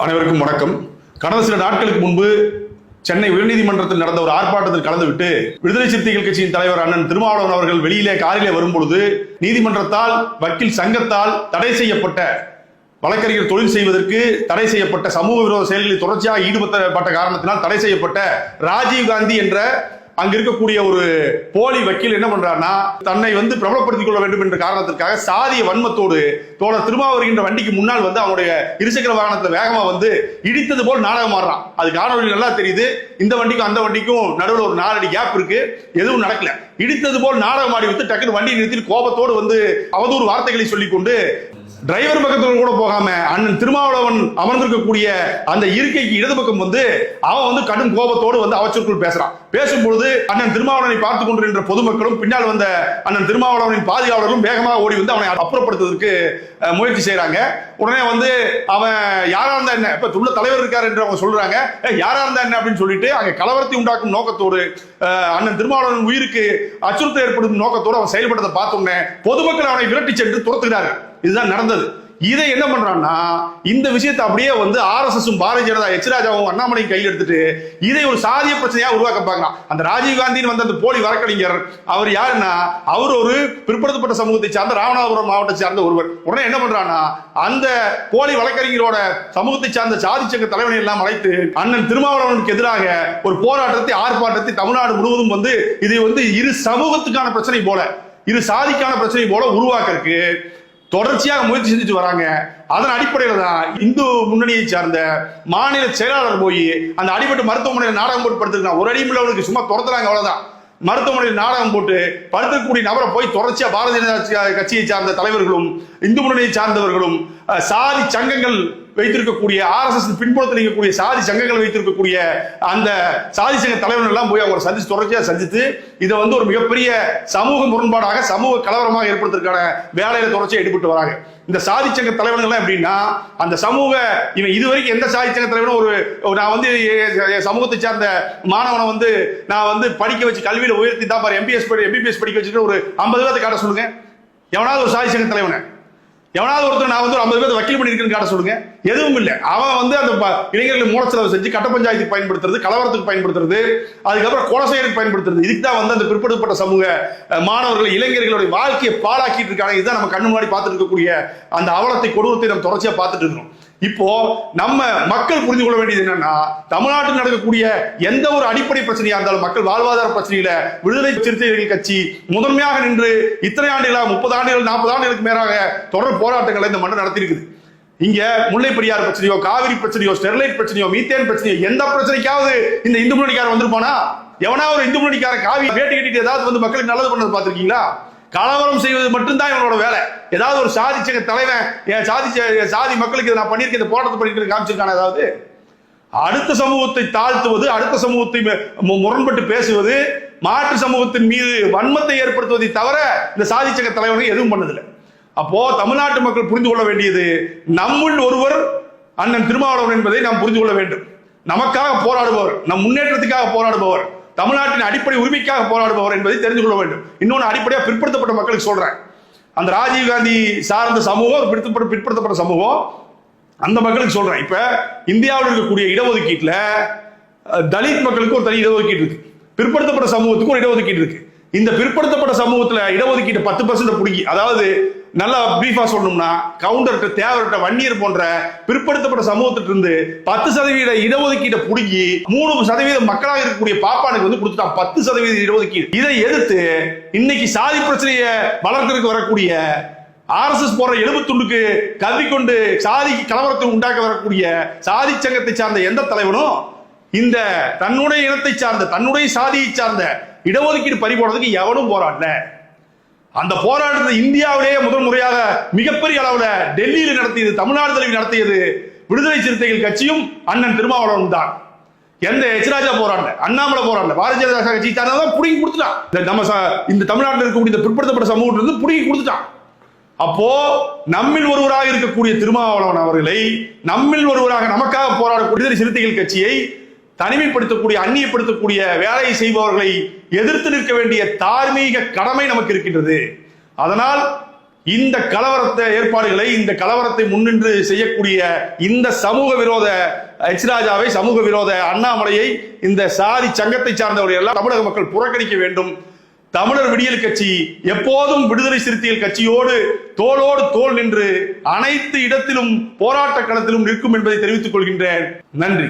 அனைவருக்கும் வணக்கம். கடந்த சில நாட்களுக்கு முன்பு சென்னை உயர்நீதிமன்றத்தில் நடந்த ஒரு ஆர்ப்பாட்டத்தில் கலந்துவிட்டு விடுதலை சிறுத்தைகள் கட்சியின் தலைவர் அண்ணன் திருமாவளவன் அவர்கள் வெளியிலே காரிலே வரும்பொழுது நீதிமன்றத்தால் வக்கீல் சங்கத்தால் தடை செய்யப்பட்ட வழக்கறிஞர் தொழில் செய்வதற்கு தடை செய்யப்பட்ட சமூக விரோத செயல்களில் தொடர்ச்சியாக ஈடுபட்ட காரணத்தினால் தடை செய்யப்பட்ட ராஜீவ்காந்தி என்ற அங்க இருக்கக்கூடிய ஒரு போலி வக்கீல் என்ன பண்றாருன்னா தன்னை பிரபலப்படுத்திக் கொள்ள வேண்டும் என்ற காரணத்திற்காக சாதிய வன்மத்தோடு தோழர் திருமாவளவன் வருகின்ற வண்டிக்கு முன்னால் அவனுடைய இருசக்கர வாகனத்தை வேகமா இடித்தது போல் நாடகம் ஆடுறான். அது காணொலி நல்லா தெரியுது. இந்த வண்டிக்கும் அந்த வண்டிக்கும் நடுவில் ஒரு 4 அடி கேப் இருக்கு. எதுவும் நடக்கல. இடித்தது போல் நாடகம் ஆடி விட்டு டக்குனு வண்டியை நிறுத்தி கோபத்தோடு அவதூறு வார்த்தைகளை சொல்லிக்கொண்டு டிரைவர் பக்கத்தில் கூட போகாம அண்ணன் திருமாவளவன் அமர்ந்திருக்கக்கூடிய அந்த இருக்கைக்கு இடது பக்கம் அவன் கடும் கோபத்தோடு அவற்றுக்குள் பேசுறான். பேசும்பொழுது அண்ணன் திருமாவளவனை பார்த்துக் கொண்டிருக்கின்ற பொதுமக்களும் பின்னால் வந்த அண்ணன் திருமாவளவனின் பாதுகாவலர்களும் வேகமாக ஓடி அவனை அப்புறப்படுத்துவதற்கு முயற்சி செய்யறாங்க. உடனே அவன் யாரா இருந்தா என்ன, இப்ப உள்ள தலைவர் இருக்காரு என்று அவங்க சொல்றாங்க. யாரா இருந்தா என்ன அப்படின்னு சொல்லிட்டு அங்க கலவரத்தை உண்டாக்கும் நோக்கத்தோடு அண்ணன் திருமாவளவன் உயிருக்கு அச்சுறுத்தல் ஏற்படும் நோக்கத்தோடு அவன் செயல்பட்டதை பார்த்தோன்னே பொதுமக்கள் அவனை விரட்டி சென்று துரத்துகிறார்கள். இதுதான் நடந்தது. இதை என்ன பண்றான்னா இந்த விஷயத்தை அப்படியே RSS பாரதிய ஜனதா எச் ராஜாவும் அண்ணாமலையும் கையில் எடுத்துட்டு இதை ஒரு சாதிய பிரச்சனையா உருவாக்க பார்க்கலாம். அந்த ராஜீவ்காந்தின்னு அந்த போலி வழக்கறிஞர் அவர் யாருன்னா அவர் ஒரு பிற்படுத்தப்பட்ட சமூகத்தை சார்ந்த ராமநாதபுரம் மாவட்டத்தை சார்ந்த ஒருவர். உடனே என்ன பண்றான்னா அந்த போலி வழக்கறிஞரோட சமூகத்தை சார்ந்த சாதி சங்க தலைவனை எல்லாம் அழைத்து அண்ணன் திருமாவளவனுக்கு எதிராக ஒரு போராட்டத்தை ஆர்ப்பாட்டத்தை தமிழ்நாடு முழுவதும் இதை இரு சமூகத்துக்கான பிரச்சனை போல இரு சாதிக்கான பிரச்சனை போல உருவாக்குறதுக்கு தொடர்ச்சியாக முயற்சி செஞ்சுட்டு வராங்க. அதன் அடிப்படையில் தான் இந்து முன்னணியை சார்ந்த மாநில செயலாளர் போய் அந்த அடிபட்டு மருத்துவமனையில் நாடகம் போட்டு படுத்திருக்காங்க. ஒரு அடியும் அவனுக்கு சும்மா துரத்துறாங்க, அவ்வளவுதான். மருத்துவமனையில் நாடகம் போட்டு படுத்தக்கூடிய நபரை போய் தொடர்ச்சியா பாரதிய ஜனதா கட்சியை சார்ந்த தலைவர்களும் இந்து முன்னணியை சார்ந்தவர்களும் சாதி சங்கங்கள் வைத்திருக்கக்கூடிய RSS பின்புலத்தில் இருக்கக்கூடிய சாதி சங்கங்கள் வைத்திருக்கக்கூடிய அந்த சாதி சங்க தலைவர்கள் எல்லாம் போய் அவங்க சந்திச்சு தொடர்ச்சியா சந்தித்து இதை ஒரு மிகப்பெரிய சமூக முரண்பாடாக சமூக கலவரமாக ஏற்படுத்துவதற்கான வேலையில தொடர்ச்சியா ஈடுபட்டு வராங்க. இந்த சாதி சங்க தலைவர்கள் எல்லாம் எப்படின்னா அந்த சமூக இவன் இதுவரைக்கும் எந்த சாதி சங்க தலைவரும் நான் சமூகத்தை சார்ந்த மாணவனை நான் படிக்க வச்சு கல்வியில உயர்த்தி தான் பாரு MBBS படிக்க வச்சுட்டு ஒரு 50 பேர்த்தை காட்ட சொல்லுங்க. எவனாவது ஒரு சாதி சங்க தலைவனை எவனாவது ஒருத்தர் நான் ஒரு 50 பேர் வக்கீல் பண்ணிருக்கேன்னு காட்ட சொல்லுங்க. எதுவும் இல்லை. அவன் அந்த இளைஞர்களை மூலச்செலவு செஞ்சு கட்ட பஞ்சாயத்துக்கு பயன்படுத்துறது, கலவரத்துக்கு பயன்படுத்துறது, அதுக்கப்புறம் கொலை செய்யறதுக்கு பயன்படுத்துறது. இதுக்கு தான் அந்த பிற்படுத்தப்பட்ட சமூக மாணவர்கள் இளைஞர்களுடைய வாழ்க்கையை பாழாக்கிட்டு இருக்காங்க. இதுதான் நம்ம கண்ணு முன்னாடி பார்த்துட்டு இருக்கக்கூடிய அந்த அவலத்தை கொடூரத்தை நம்ம தொடர்ச்சியா பார்த்துட்டு இருக்கோம். இப்போ நம்ம மக்கள் புரிந்து கொள்ள வேண்டியது என்னன்னா தமிழ்நாட்டில் நடக்கக்கூடிய எந்த ஒரு அடிப்படை பிரச்சனையா இருந்தாலும் மக்கள் வாழ்வாதார பிரச்சனையில விடுதலை சிறுத்தைகள் கட்சி முதன்மையாக நின்று இத்தனை ஆண்டுகளா 30 ஆண்டுகள் 40 ஆண்டுகளுக்கு மேலாக தொடர் போராட்டங்களை இந்த மன்றம் நடத்தியிருக்குது. இங்க முல்லை பெரியார் பிரச்சனையோ, காவிரி பிரச்சனையோ, ஸ்டெர்லைட் பிரச்சனையோ, மீத்தேன் பிரச்சனையோ, எந்த பிரச்சனைக்காவது இந்த இந்து முன்னணிக்காரன் வந்திருப்பானா? எவனா ஒரு இந்து முன்னணிக்கார காவி வேட்டி கட்டிட்டு ஏதாவது மக்களுக்கு நல்லது பண்ணது பார்த்திருக்கீங்களா? கலவரம் செய்வது மட்டும்தான் இவனோட வேலை. ஏதாவது ஒரு சாதி சங்க தலைவன் சாதி மக்களுக்கு நான் பண்ணியிருக்கேன், இந்த போராட்டத்தை பண்ணிருக்கேன் காமிச்சிருக்கான? ஏதாவது அடுத்த சமூகத்தை தாழ்த்துவது, அடுத்த சமூகத்தை முரண்பட்டு பேசுவது, மாற்று சமூகத்தின் மீது வன்மத்தை ஏற்படுத்துவதை தவிர இந்த சாதி சங்க தலைவர்கள் எதுவும் பண்ணதில்லை. அப்போ தமிழ்நாட்டு மக்கள் புரிந்து கொள்ள வேண்டியது நம்முள் ஒருவர் அண்ணன் திருமாவளவன் என்பதை நாம் புரிந்து கொள்ள வேண்டும். நமக்காக போராடுபவர், நம் முன்னேற்றத்துக்காக போராடுபவர், தமிழ்நாட்டின் அடிப்படை உரிமைக்காக போராடுபவர் என்பதை தெரிந்து கொள்ள வேண்டும். இன்னொன்று அடிப்படையா பிற்படுத்தப்பட்ட மக்களுக்கு சொல்றேன். அந்த ராஜீவ்காந்தி சார்ந்த சமூகம் பிற்படுத்தப்பட்ட சமூகம், அந்த மக்களுக்கு சொல்றேன். இப்ப இந்தியாவில் இருக்கக்கூடிய இடஒதுக்கீட்டுல தலித் மக்களுக்கு ஒரு தனி இடஒதுக்கீடு இருக்கு, பிற்படுத்தப்பட்ட சமூகத்துக்கு ஒரு இடஒதுக்கீடு இருக்கு. இந்த பிற்படுத்தப்பட்ட சமூகத்துல இடஒதுக்கீடு 10% பிடிக்கி, அதாவது நல்லா பிரீஃபா சொல்லணும்னா கவுண்டர்கிட்ட, தேவர்கிட்ட, வன்னியர் போன்ற பிற்படுத்தப்பட்ட சமூகத்திட்ட இருந்து 10% இடஒதுக்கீட்டை பிடிக்கி 3% மக்களாக இருக்கக்கூடிய பாப்பானுக்கு கொடுத்துட்டான் 10% இடஒதுக்கீடு. இதை எதிர்த்து இன்னைக்கு சாதி பிரச்சனையை வளர்க்கறதுக்கு வரக்கூடிய RSS போற எழுபத்துண்டுக்கு கல்விக்கொண்டு சாதி கலவரத்தை உண்டாக்க வரக்கூடிய சாதி சங்கத்தை சார்ந்த எந்த தலைவனும் இந்த தன்னுடைய இனத்தை சார்ந்த தன்னுடைய சாதியை சார்ந்த இடஒதுக்கீடு பறிபோடுறதுக்கு எவனும் போராடல. அந்த போராட்டத்தை இந்தியாவிலேயே முதல் முறையாக மிகப்பெரிய அளவுல டெல்லியில் நடத்தியது, தமிழ்நாடு தலைவி நடத்தியது விடுதலை சிறுத்தைகள் கட்சியும் அண்ணன் திருமாவளவன் தான். எந்த எச் ராஜா போராடல, அண்ணாமலை போராடல, பாரதிய ஜனதா கட்சி சார்ந்ததான் புடுங்கி கொடுத்துட்டான். நம்ம இந்த தமிழ்நாட்டில் இருக்கக்கூடிய இந்த பிற்படுத்தப்பட்ட சமூகத்திலிருந்து புடுங்கி கொடுத்துட்டான். அப்போ நம்மில் ஒருவராக இருக்கக்கூடிய திருமாவளவன் அவர்களை, நம்மில் ஒருவராக நமக்காக போராடக்கூடிய விடுதலை சிறுத்தைகள் கட்சியை தனிமைப்படுத்தக்கூடிய, அந்நியப்படுத்தக்கூடிய வேலையை செய்பவர்களை எதிர்த்து நிற்க வேண்டிய தார்மீக கடமை நமக்கு இருக்கின்றது. அதனால் இந்த கலவரத்தை ஏற்பாடுகளை, இந்த கலவரத்தை முன்னின்று செய்யக்கூடிய இந்த சமூக விரோத எச் ராஜாவை, சமூக விரோத அண்ணாமலையை, இந்த சாதி சங்கத்தை சார்ந்தவர்கள் எல்லாம் தமிழக மக்கள் புறக்கணிக்க வேண்டும். தமிழர் விடியல் கட்சி எப்போதும் விடுதலை சிறுத்தைகள் கட்சியோடு தோளோடு தோள் நின்று அனைத்து இடத்திலும் போராட்ட களத்திலும் நிற்கும் என்பதை தெரிவித்துக் கொள்கின்றேன். நன்றி.